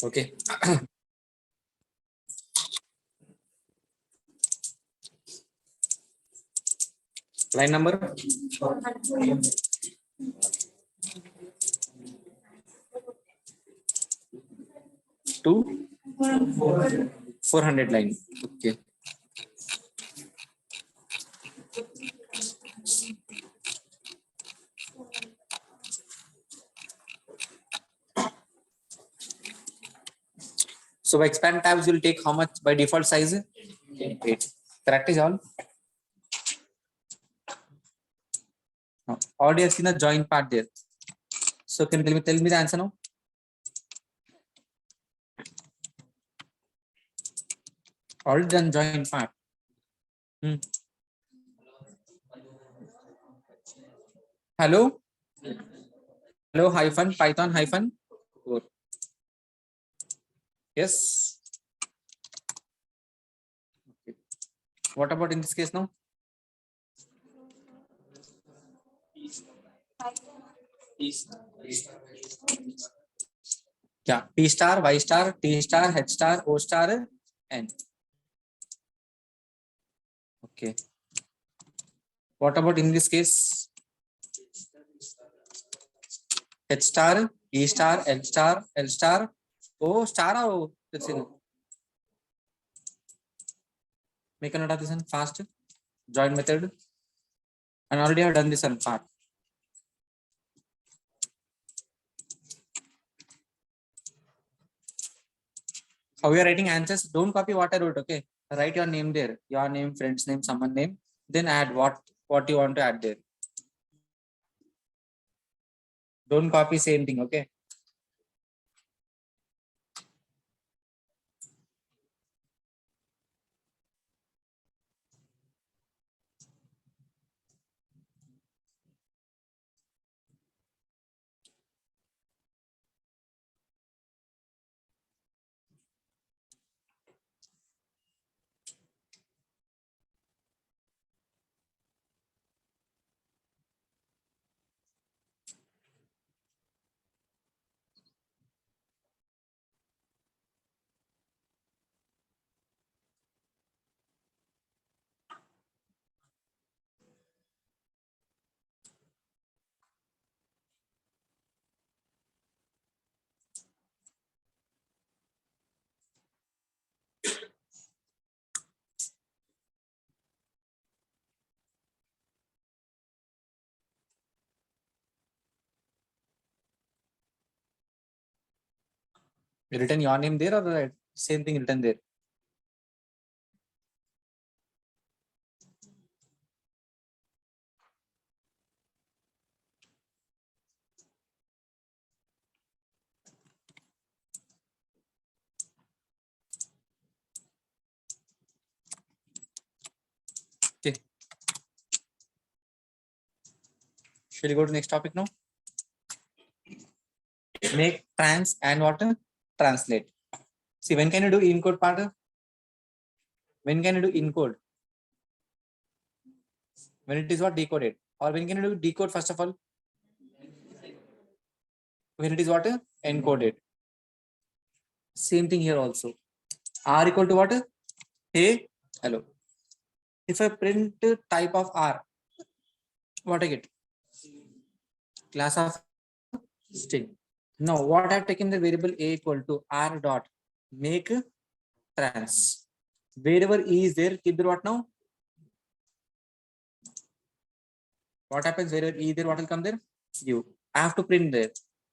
Okay. Line number 2 400 line. Okay. So by expand tabs will take how much by default size? 8. Correct is all. Now, already have seen the join part there. So can you tell me the answer now? Already done join part. Hello? Hello hyphen Python hyphen 4. Yes. Okay. What about in this case now? Yeah, P star, Y star, T star, H star, O star, N. Okay. What about in this case? H star, E star, L star, O star or let's see. Make a note of this one fast. Join method. And already have done this one part. How you are writing answers? Don't copy what I wrote. Okay. Write your name there. Your name, friend's name, someone name. Then add what you want to add there. Don't copy same thing. Okay. You written your name there or same thing written there? Okay. Shall we go to next topic now? Make, trans, and what? Translate. See, when can you do encode part? When can you do encode? When it is what? Decoded. Or when can you do decode first of all? When it is what? Encoded. Same thing here also. R equal to what? Hey, hello. If I print type of R, what I get? Class of string. Now, what I've taken the variable a equal to R dot make trans. Wherever E is there, keep the what now? What happens wherever E is there? What will come there? U. I have to print there.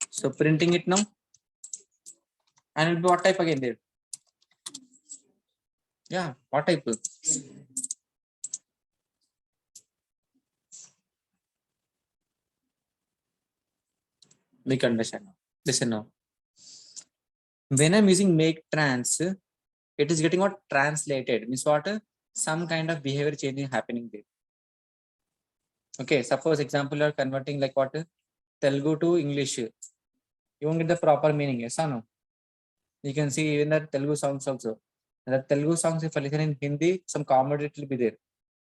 So printing it now. And it'll be what type again there? Yeah, what type? Make understand. Listen now. When I'm using make trans, it is getting what translated. Means what? Some kind of behavior changing happening there. Okay, suppose example you are converting like what? Telugu to English. You won't get the proper meaning, yes or no? You can see even the Telugu songs also. The Telugu songs, if I listen in Hindi, some comedy it will be there.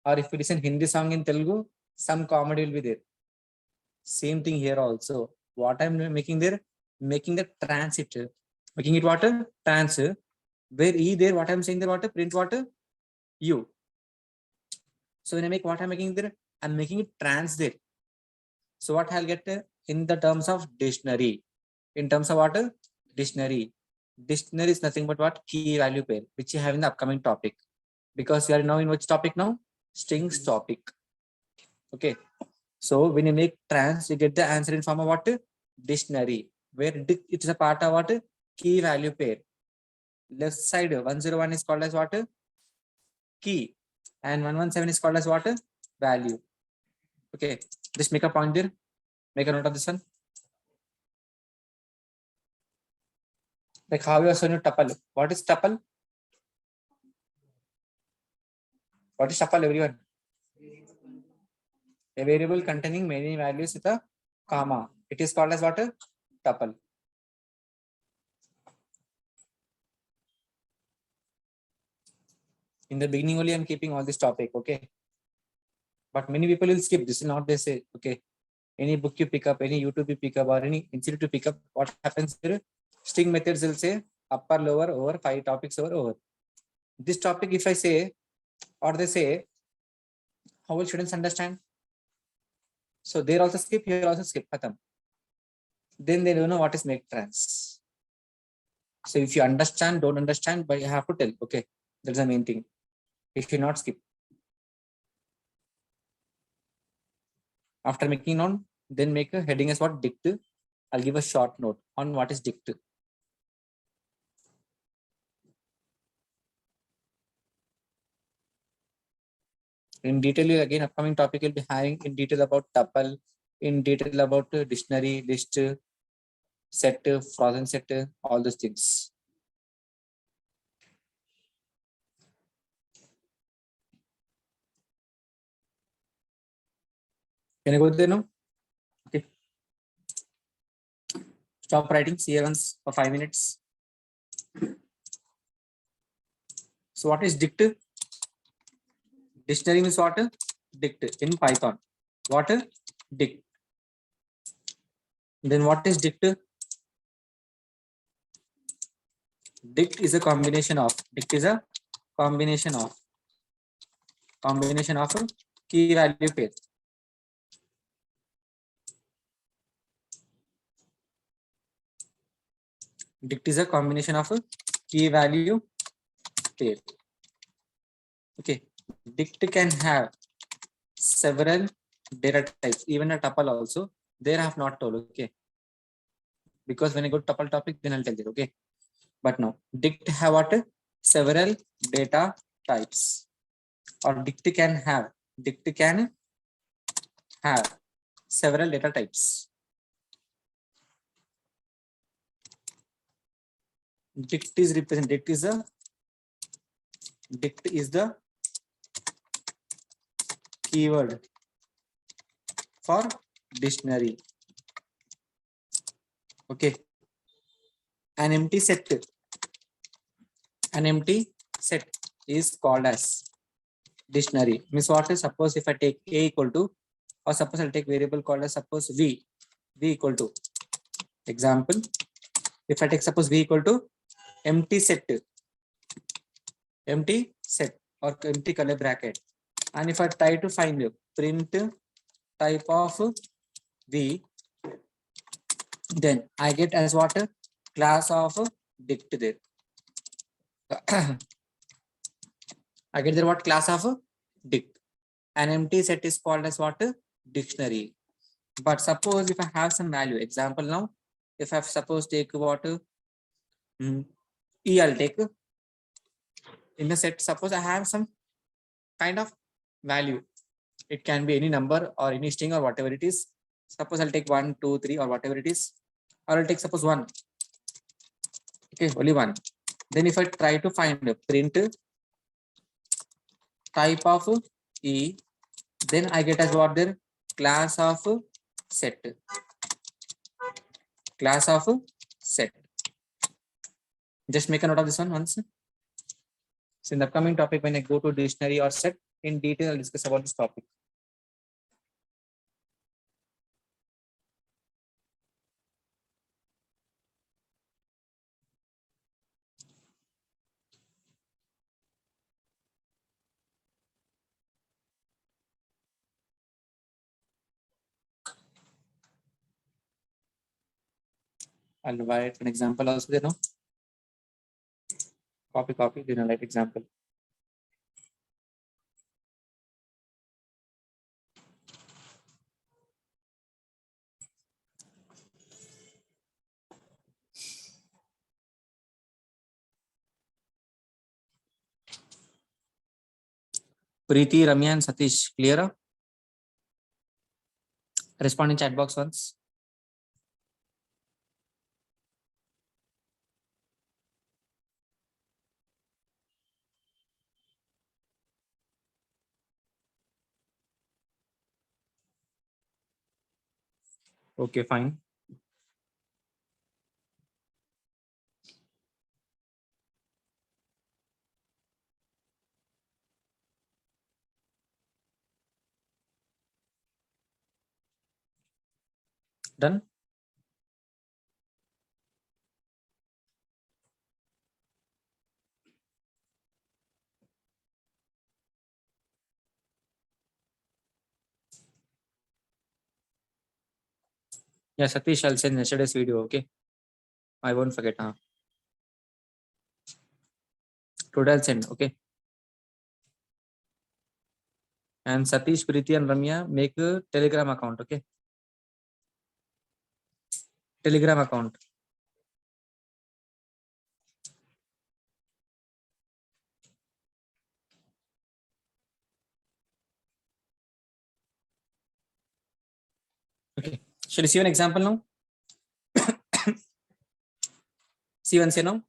Or if you listen Hindi song in Telugu, some comedy will be there. Same thing here also. What I'm making there, making the transit. Making it what? Trans. Where E there, what I'm saying there, what? Print what? U. So when I make what I'm making there, I'm making it trans there. So what I'll get in the terms of dictionary. In terms of what? Dictionary. Dictionary is nothing but what? Key value pair, which you have in the upcoming topic. Because we are now in which topic now? Strings topic. Okay. So when you make trans, you get the answer in form of what? Dictionary. Where it is a part of what? Key value pair. Left side 101 is called as what? Key. And 117 is called as what? Value. Okay. Just make a point there. Make a note of this one. Like how you are showing tuple. What is tuple? What is tuple, everyone? A variable containing many values with a comma. It is called as what? Tuple. In the beginning only, I'm keeping all this topic, okay? But many people will skip. This is not they say, okay. Any book you pick up, any YouTube you pick up, or any institute you pick up, what happens here? String methods will say upper, lower, over, 5 topics over. This topic, if I say, or they say, how will students understand? So there also skip, here also skip. Then they don't know what is make trans. So if you understand, don't understand, but you have to tell, okay, that's the main thing. If you not skip. After making on, then make a heading as what? Dict. I'll give a short note on what is dict. In detail, again, upcoming topic will be having in detail about tuple, in detail about dictionary, list, set, frozen set, all those things. Can I go there now? Okay. Stop writing C11s for 5 minutes. So what is dict? Dictionary means what? Dict in Python. What? Dict. Then what is dict? Dict is a combination of key value pair. Dict is a combination of a key value pair. Okay. Dict can have several data types, even a tuple also. There I have not told, okay. Because when I go to tuple topic, then I'll tell you, okay. But no, dict have what? Several data types. Or dict can have several data types. Dict is represent. Dict is the keyword for dictionary. Okay. An empty set is called as dictionary. Means what is, suppose if I take a equal to, or suppose I'll take variable called as suppose v equal to, example, if I take suppose v equal to empty set or empty color bracket, and if I try to find a print type of v, then I get as what? A class of dict there. I get there what? Class of dict. An empty set is called as what? Dictionary. But suppose if I have some value, example now, if I suppose take what? E, I'll take in the set, suppose I have some kind of value. It can be any number or any string or whatever it is. Suppose I'll take 1, 2, 3 or whatever it is. Or I'll take suppose 1. Okay, only 1. Then if I try to find a print type of E, then I get as what there? Class of set. Class of set. Just make a note of this one once. So in the upcoming topic, when I go to dictionary or set, in detail, I'll discuss about this topic. I'll write an example also there, no? Copy, then I'll write example. Preeti, Ramya, and Satish, clear? Respond in chat box once. Okay, fine. Done? Yeah, Satish, I'll send yesterday's video, okay? I won't forget. Today I'll send, okay? And Satish, Preeti, and Ramya, make a Telegram account, okay? Telegram account. Okay. Shall we see an example now? See one, say now.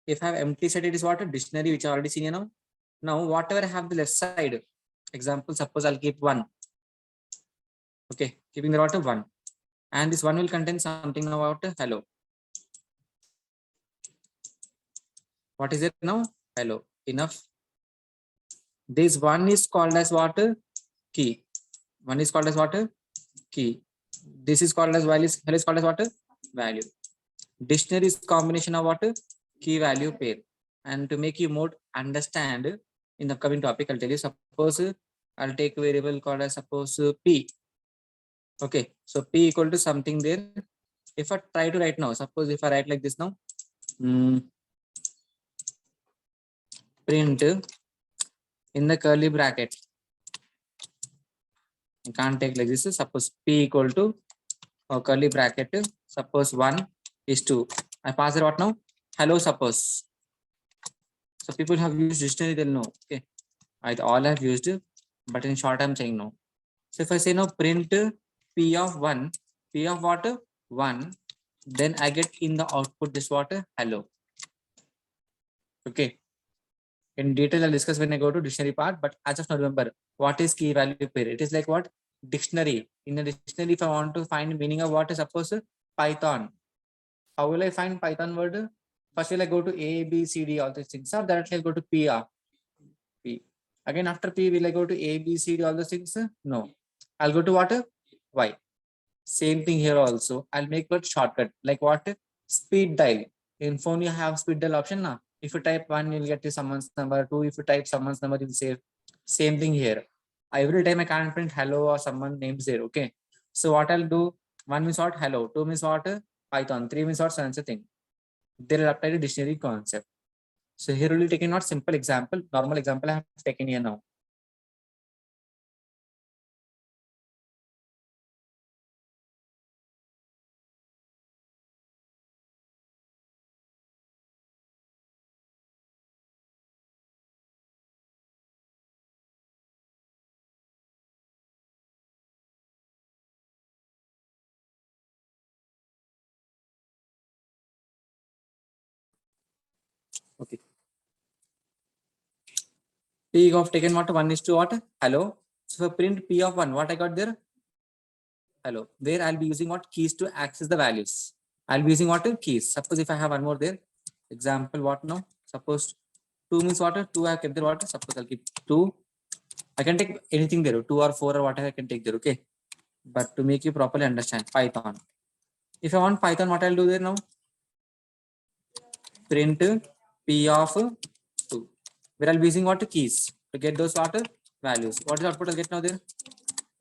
If I have empty set, it is what? A dictionary, which I already seen, you know. Now, whatever I have the left side, example, suppose I'll keep 1. Okay, keeping the water 1. And this 1 will contain something about hello. What is it now? Hello. Enough. This 1 is called as what? Key. 1 is called as what? Key. This is called as value. Hello is called as what? Value. Dictionary is combination of what? Key value pair. And to make you more understand in the coming topic, I'll tell you, suppose I'll take a variable called as suppose P. Okay, so P equal to something there. If I try to write now, suppose if I write like this now, print in the curly bracket. You can't take like this. Suppose P equal to curly bracket. Suppose 1 is 2. I pass it what now? Hello, suppose. So people have used dictionary, they'll know. Okay, I all have used, but in short, I'm saying no. So if I say now print P of 1, P of what? 1, then I get in the output this what? Hello. Okay. In detail, I'll discuss when I go to dictionary part, but as of now, remember, what is key value pair? It is like what? Dictionary. In a dictionary, if I want to find meaning of what is suppose Python, how will I find Python word? First, will I go to A, B, C, D, all these things, or directly I'll go to P, P. Again, after P, will I go to A, B, C, D, all those things? No. I'll go to what? Y. Same thing here also. I'll make a shortcut. Like what? Speed dial. In phone, you have speed dial option now. If you type 1, you'll get to someone's number. 2, if you type someone's number, you'll save. Same thing here. Every time I can't print hello or someone names there. Okay. So what I'll do, 1 means what? Hello. 2 means what? Python. 3 means what? Such a thing. They'll apply the dictionary concept. So here we'll take a not simple example, normal example I have taken here now. Okay. P of taken what? 1 is to what? Hello. So for print P of 1, what I got there? Hello. There I'll be using what? Keys to access the values. I'll be using what? Keys. Suppose if I have one more there. Example what now? Suppose 2 means what? 2 I have kept there what? Suppose I'll keep 2. I can take anything there. 2 or 4 or whatever I can take there. Okay. But to make you properly understand, Python. If I want Python, what I'll do there now? Print P of 2. Where I'll be using what? Keys to get those what? Values. What is the output I'll get now there?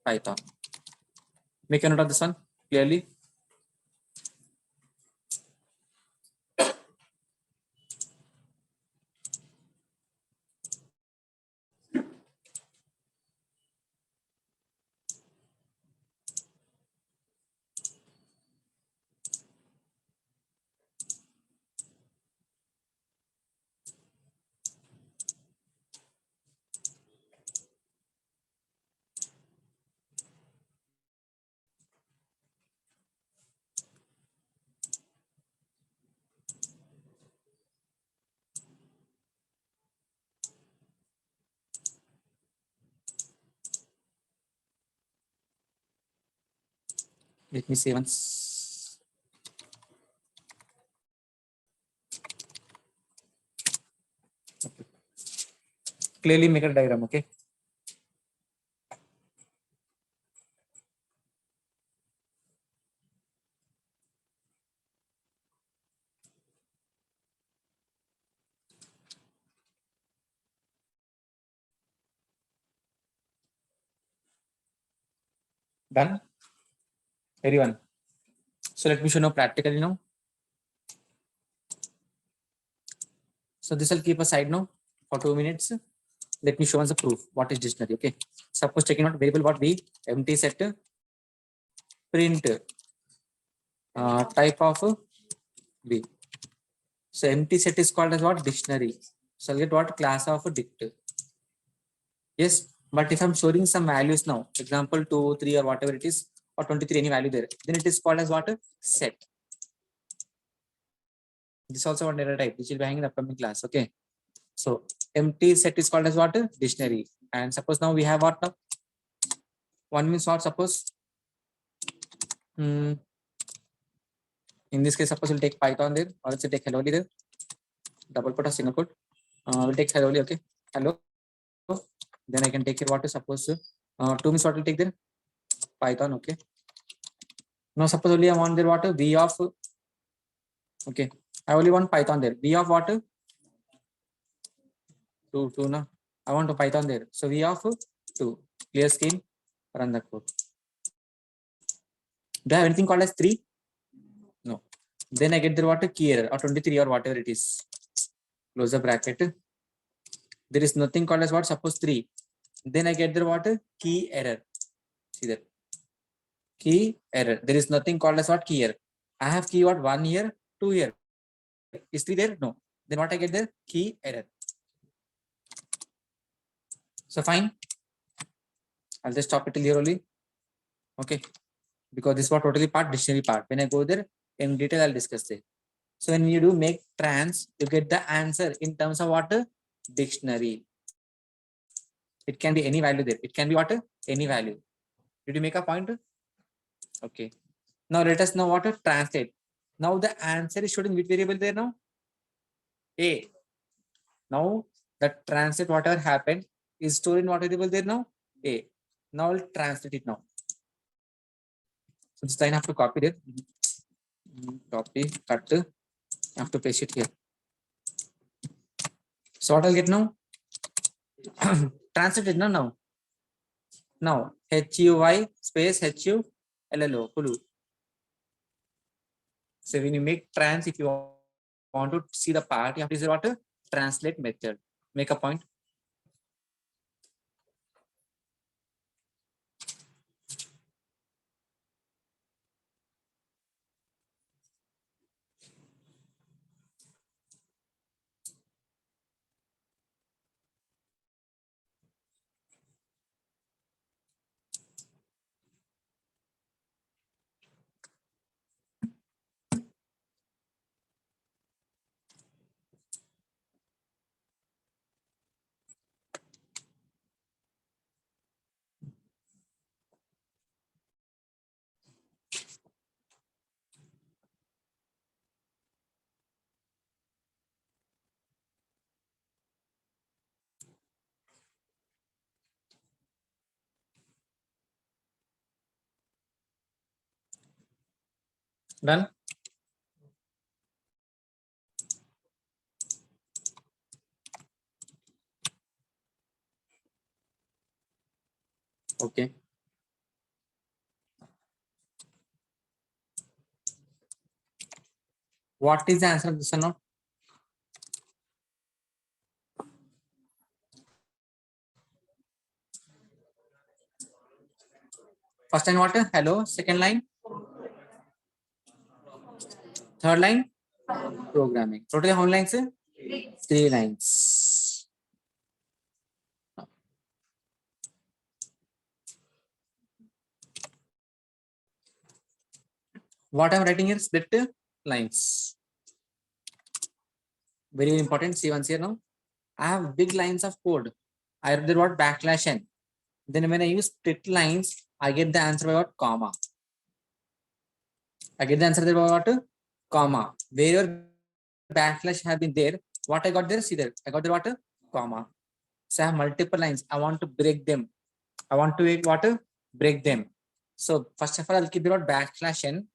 Python. Make a note of this one clearly. Let me say once. Okay. Clearly make a diagram, okay? Done? Everyone. So let me show now practically now. So this will keep aside now for 2 minutes. Let me show us the proof. What is dictionary? Okay. Suppose taking out variable what we empty set print type of B. So empty set is called as what? Dictionary. So I'll get what? Class of dict. Yes. But if I'm storing some values now, example 2, 3 or whatever it is, or 23, any value there, then it is called as what? Set. This also one data type, which will be hanging in the upcoming class. Okay. So empty set is called as what? Dictionary. And suppose now we have what now? One means what? Suppose in this case, suppose we'll take Python there, or let's say take hello there, double quote or single quote. We'll take hello, okay. Hello. Then I can take it what is suppose 2 means what will take there? Python, okay. Now suppose only I want there what? V of, okay. I only want Python there. V of what? 2, no. I want a Python there. So V of 2. Clear screen, run the code. Do I have anything called as 3? No. Then I get there what? Key error or 23 or whatever it is. Close the bracket. There is nothing called as what? Suppose 3. Then I get there what? Key error. See that? Key error. There is nothing called as what? Key error. I have key what? 1 here, 2 here. Is 3 there? No. Then what I get there? Key error. So fine. I'll just stop it till here only. Okay. Because this was totally part, dictionary part. When I go there, in detail, I'll discuss it. So when you do make trans, you get the answer in terms of what? Dictionary. It can be any value there. It can be what? Any value. Did you make a point? Okay. Now let us know what to translate. Now the answer is showing which variable there now? A. Now the translate whatever happened is stored in what variable there now? A. Now I'll translate it now. So this line I have to copy it. Copy, cut. I have to paste it here. So what I'll get now? Translated now. Now HUY space HULLO. So when you make trans, if you want to see the part, you have to use what? Translate method. Make a point. Done. Okay. What is the answer of this one now? First line what? Hello. Second line. Third line. Programming. Totally how many lines? 3 lines. What I'm writing here? Split lines. Very important. See once here now. I have big lines of code. I have the what? Backslash n. Then when I use split lines, I get the answer by what? Comma. I get the answer there by what? Comma. Wherever backslash have been there, what I got there? See there. I got there what? Comma. So I have multiple lines. I want to break them. I want to what? Break them. So first of all, I'll keep the word backslash n.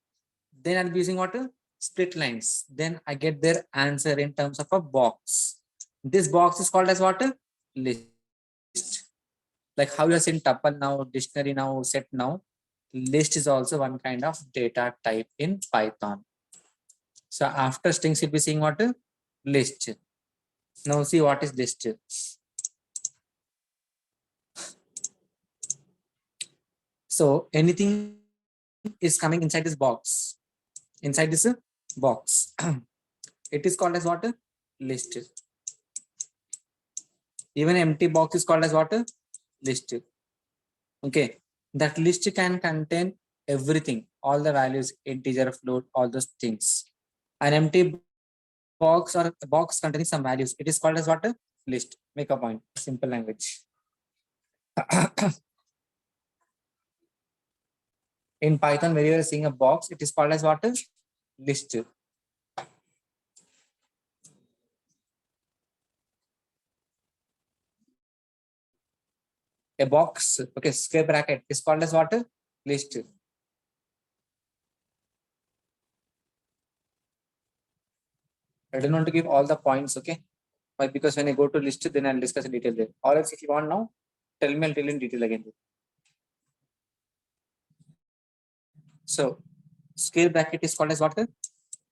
Then I'll be using what? Split lines. Then I get their answer in terms of a box. This box is called as what? List. Like how you are saying tuple now, dictionary now, set now. List is also one kind of data type in Python. So after strings, you'll be seeing what? List. Now see what is list. So anything is coming inside this box. Inside this box. It is called as what? List. Even empty box is called as what? List. Okay. That list can contain everything, all the values, integer, float, all those things. An empty box or a box containing some values, it is called as what? List. Make a point. Simple language. In Python, where you are seeing a box, it is called as what? List. A box, okay, square bracket is called as what? List. I don't want to give all the points, okay? But because when I go to list, then I'll discuss in detail there. Or else if you want now, tell me, I'll tell you in detail again. So square bracket is called as what?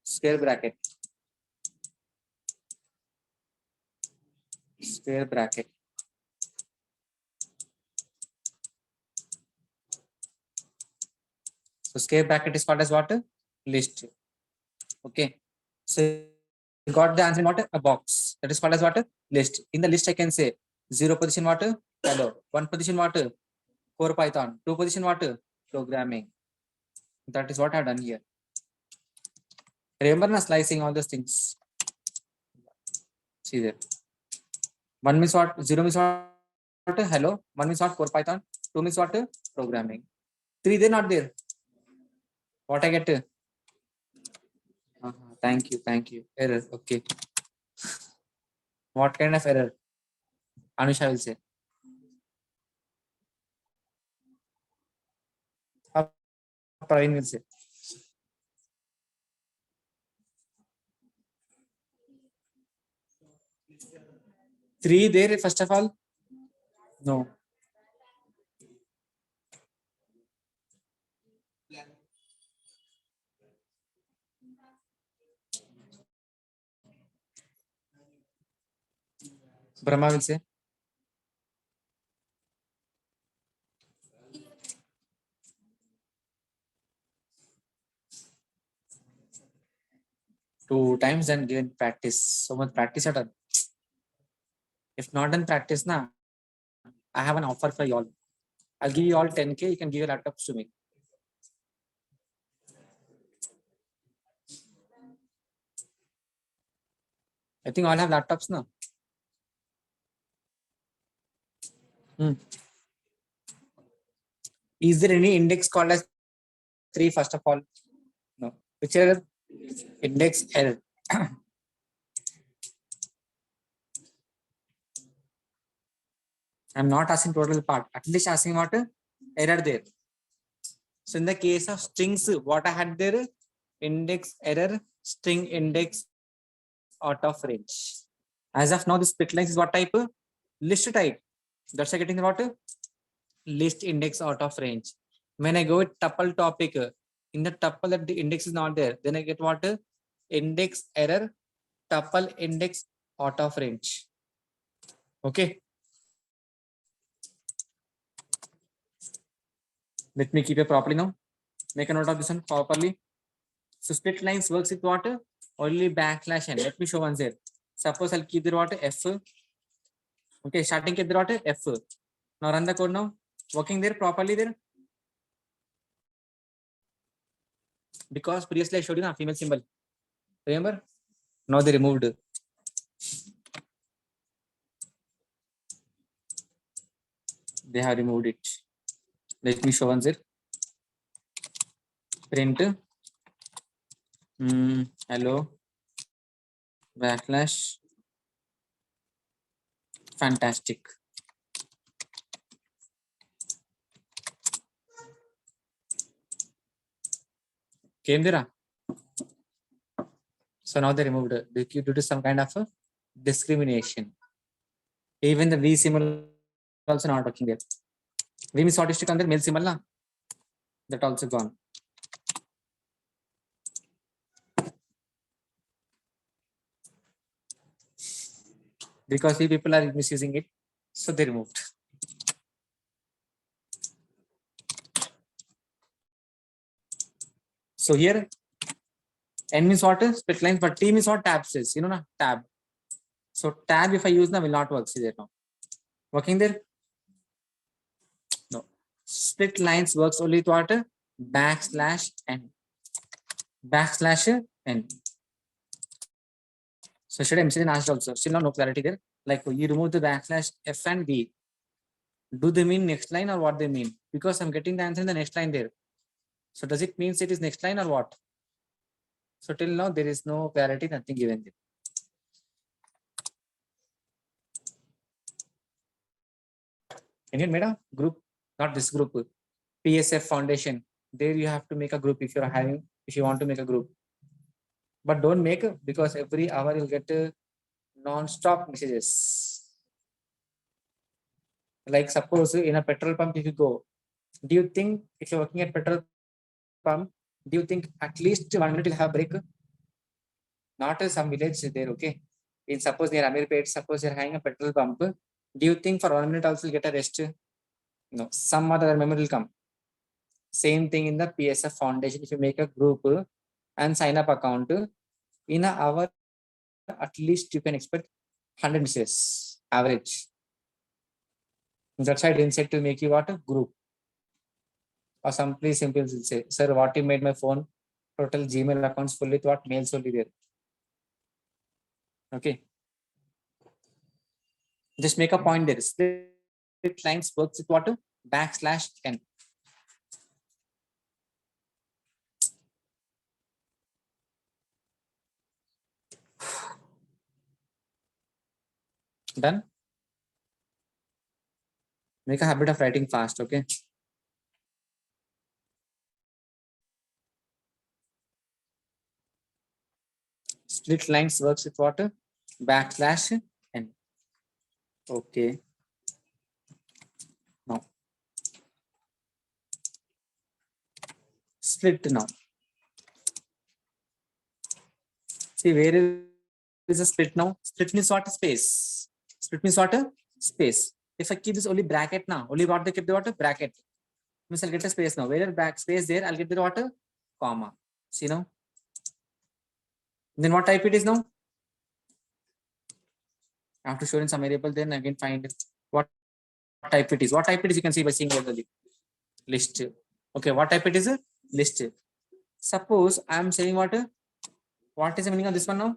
Square bracket. Square bracket. So square bracket is called as what? List. Okay. So you got the answer in what? A box. That is called as what? List. In the list, I can say 0 position what? Hello. 1 position what? Core Python. 2 position what? Programming. That is what I've done here. Remember na slicing all those things. See there. 1 means what? 0 means what? Hello. 1 means what? Core Python. 2 means what? Programming. 3 they're not there. What I get? Thank you. Thank you. Error. Okay. What kind of error? Anusha will say. Praveen will say. Three there, first of all? No. Brahma will say. Two times and given practice. So much practice are done. If not done practice, na, I have an offer for you all. I'll give you all 10K. You can give your laptops to me. I think all have laptops now. Is there any index called as 3 first of all? No. Which error? Index error. I'm not asking total part. At least asking what? Error there. So in the case of strings, what I had there? Index error, string index out of range. As of now, the split lines is what type? List type. That's getting what? List index out of range. When I go with tuple topic, in the tuple that the index is not there, then I get what? Index error, tuple index out of range. Okay. Let me keep it properly now. Make a note of this one properly. So split lines works with what? Only backslash n. Let me show one there. Suppose I'll keep the what? F. Okay, starting keep the what? F. Now run the code now. Working there properly there. Because previously I showed you a female symbol. Remember? Now they removed. They have removed it. Let me show one there. Print Hello, backlash, fantastic. Came there? So now they removed due to some kind of a discrimination. Even the V symbol also not working there. V means what is to come there? Male symbol na? That also gone. Because we people are misusing it, so they removed. So here N means what? Split lines, but T means what? Tab says, you know, na? Tab. So tab if I use now will not work. See there now. Working there? No. Split lines works only with what? Backslash N. Backslash N. So should I mention asked also? Still no clarity there. Like you remove the backslash F and B. Do they mean next line or what they mean? Because I'm getting the answer in the next line there. So does it mean it is next line or what? So till now there is no clarity, nothing given there. Can you made a group? Not this group. PSF Foundation. There you have to make a group if you're having, if you want to make a group. But don't make it because every hour you'll get non-stop messages. Like suppose in a petrol pump, if you go, do you think if you're working at petrol pump, do you think at least 1 minute you'll have break? Not some village there, okay? In suppose near Amirpet, suppose you're having a petrol pump, do you think for 1 minute also you'll get a rest? No, some other member will come. Same thing in the PSF Foundation. If you make a group and sign up account, in an hour, at least you can expect 100 messages average. That's why I didn't say to make you what a group. Or some please simple will say, sir, what you made my phone total Gmail accounts fully with what mails only there. Okay. Just make a point there. Split lines works with what? Backslash N. Done. Make a habit of writing fast, okay? Split lines works with what? Backslash N. Okay. Now. Split now. See, where is a split now? Split means what? Space. Split means what? Space. If I keep this only bracket now, only what they keep the water? Bracket. Means I'll get a space now. Where back space there, I'll get the water? Comma. See now? Then what type it is now? I have to show in some variable, then again find what type it is. What type it is you can see by seeing the list. Okay, what type it is? List. Suppose I'm saying what is the meaning of this one now?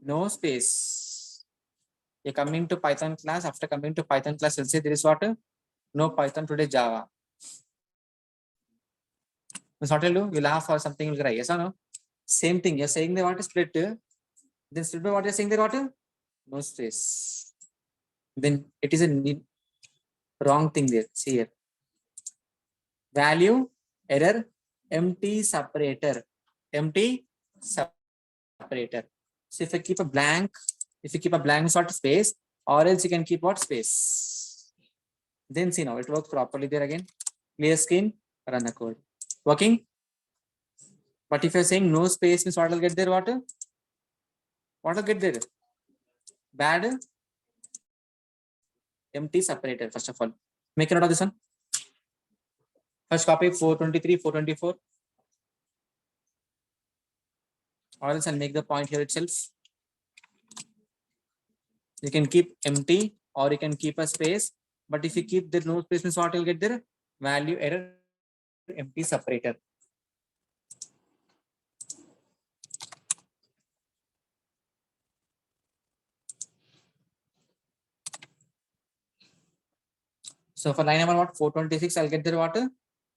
No space. You're coming to Python class. After coming to Python class, you'll say there is what? No Python today, Java. What will do? You laugh or something will cry. Yes or no? Same thing. You're saying the what is split. Then split by what you're saying the what? No space. Then it is a wrong thing there. See here. Value, error, empty separator. Empty separator. So if I keep a blank, sort of space, or else you can keep what space. Then see now it works properly there again. Clear screen, run the code. Working. But if you're saying no space means what will get there? What will get there? Bad empty separator. First of all, make a note of this one. First copy 423, 424. Or else I'll make the point here itself. You can keep empty or you can keep a space. But if you keep the no space means what will get there? Value error empty separator. So for line number 426, I'll get there what?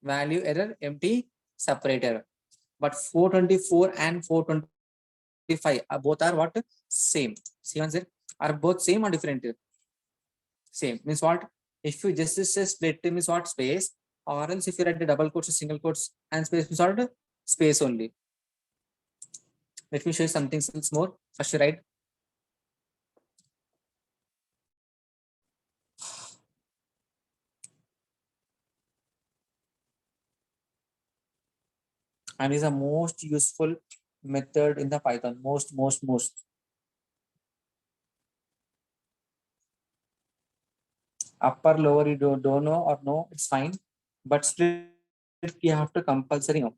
Value error empty separator. but 424 and 425 are both are what? Same. See answer? Are both same or different? Same. Means what? If you just say split means what? Space. Or else if you write the double quotes or single quotes and space means what? Space only. Let me show you something else more. First you write. And is the most useful method in the Python. Most. Upper, lower, you don't know or no, it's fine. But split you have to compulsory know.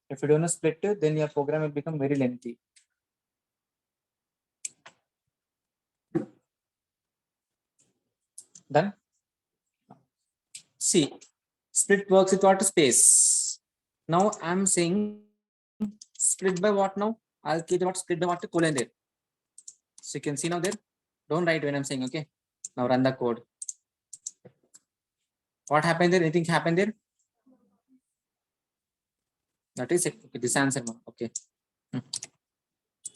If you don't know split, then your program will become very lengthy. Done. See, split works with what? Space. Now I'm saying split by what now? I'll keep what split by what? Colon there. So you can see now there. Don't write when I'm saying, okay. Now run the code. What happened there? Anything happened there? That is it. Okay, this answer now. Okay.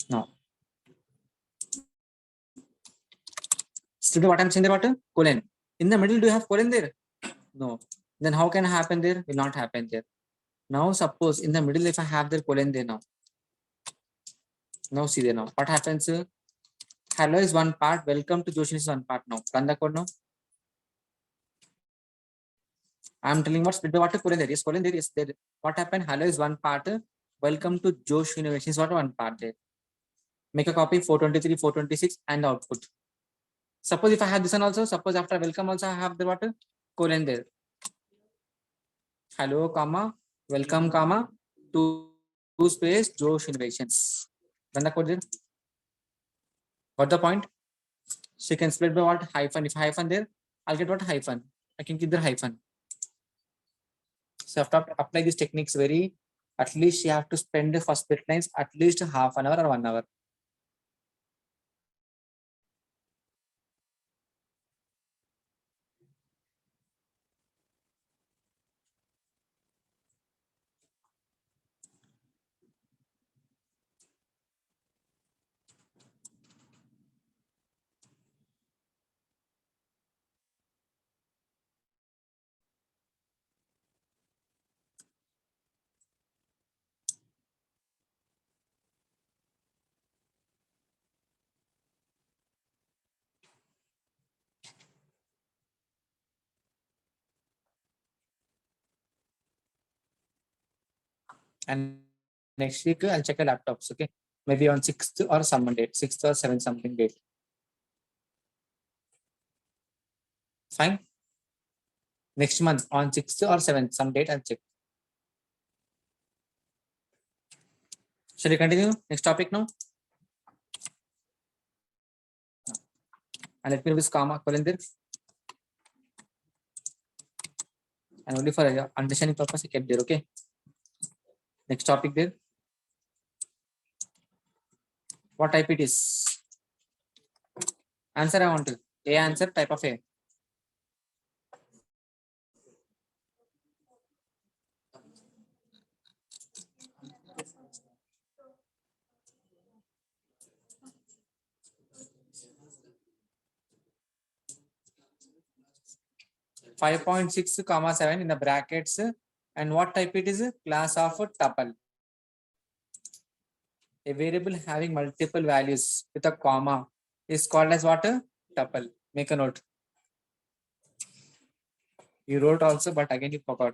Now, split what I'm saying there, what? Colon. In the middle, do you have colon there? No. Then how can happen there? Will not happen there. Now suppose in the middle, if I have the colon there now. Now see there now. What happens? Hello is one part. Welcome to Joshin is one part now. Run the code now. I'm telling what split by what colon there is. Colon there is there. What happened? Hello is one part. Welcome to Josh Innovation is what one part there. Make a copy 423, 426 and the output. Suppose if I have this one also, suppose after welcome also I have the what? Colon there. Hello, comma, welcome, comma, to space Josh Innovations. Run the code there. Got the point? So you can split by what? Hyphen. If hyphen there, I'll get what? Hyphen. I can keep the hyphen. So after apply these techniques very, at least you have to spend the first split lines at least half an hour or 1 hour. And next week I'll check the laptops. Okay, maybe on 6th or some date, 6th or 7th something date. Fine. Next month on 6th or 7th some date I'll check. Shall we continue? Next topic now. And let me use comma colon there. And only for understanding purpose I kept there. Okay. Next topic there. What type it is? Answer I want to. A answer type of A. Five point six comma 7 in the brackets. And what type it is? Class of tuple. A variable having multiple values with a comma is called as what? Tuple. Make a note. You wrote also, but again you forgot.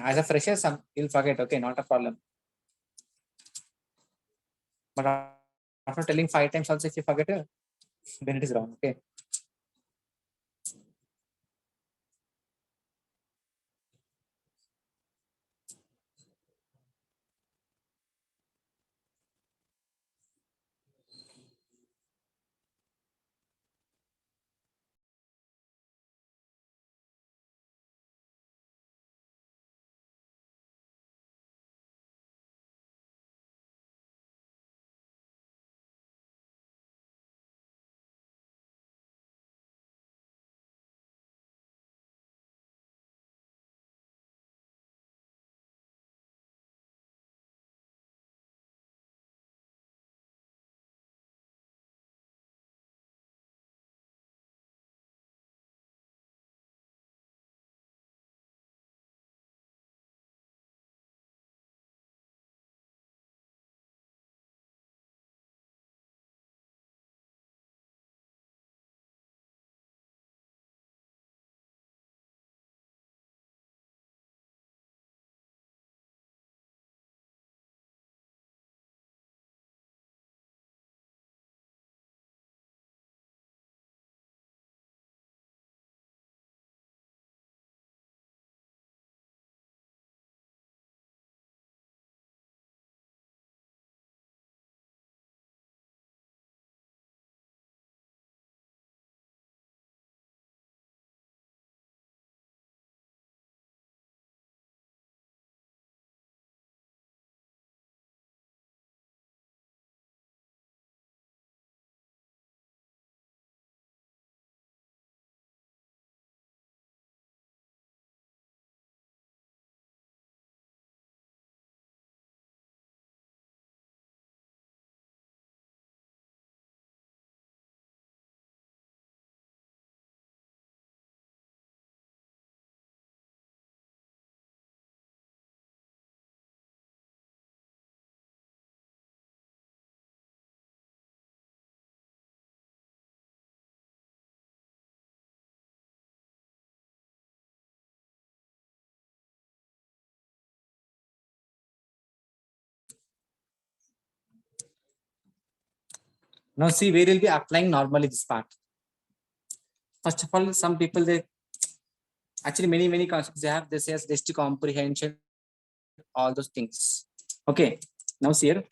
As a fresher, you'll forget. Okay, not a problem. But after telling 5 times also, if you forget, then it is wrong. Okay. Now see where you'll be applying normally this part. First of all, some people they actually many concepts they have. This as list comprehension, all those things. Okay. Now see here.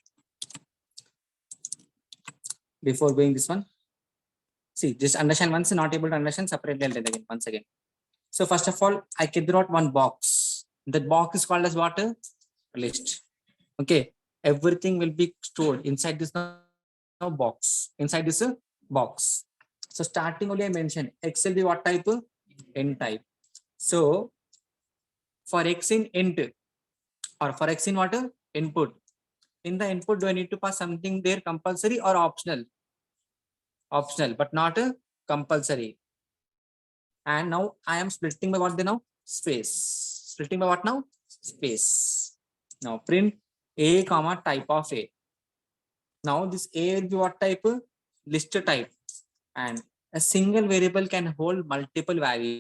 Before going this one, see just understand once not able to understand separately I'll tell again once again. So first of all, I can draw one box. That box is called as what? A list. Okay. Everything will be stored inside this now box. Inside this box. So starting only I mentioned X will be what type? N type. So for X in int or for X in what? Input. In the input, do I need to pass something there compulsory or optional? Optional, but not compulsory. And now I am splitting by what they now? Space. Splitting by what now? Space. Now print A comma type of A. Now this A will be what type? List type. And a single variable can hold multiple values.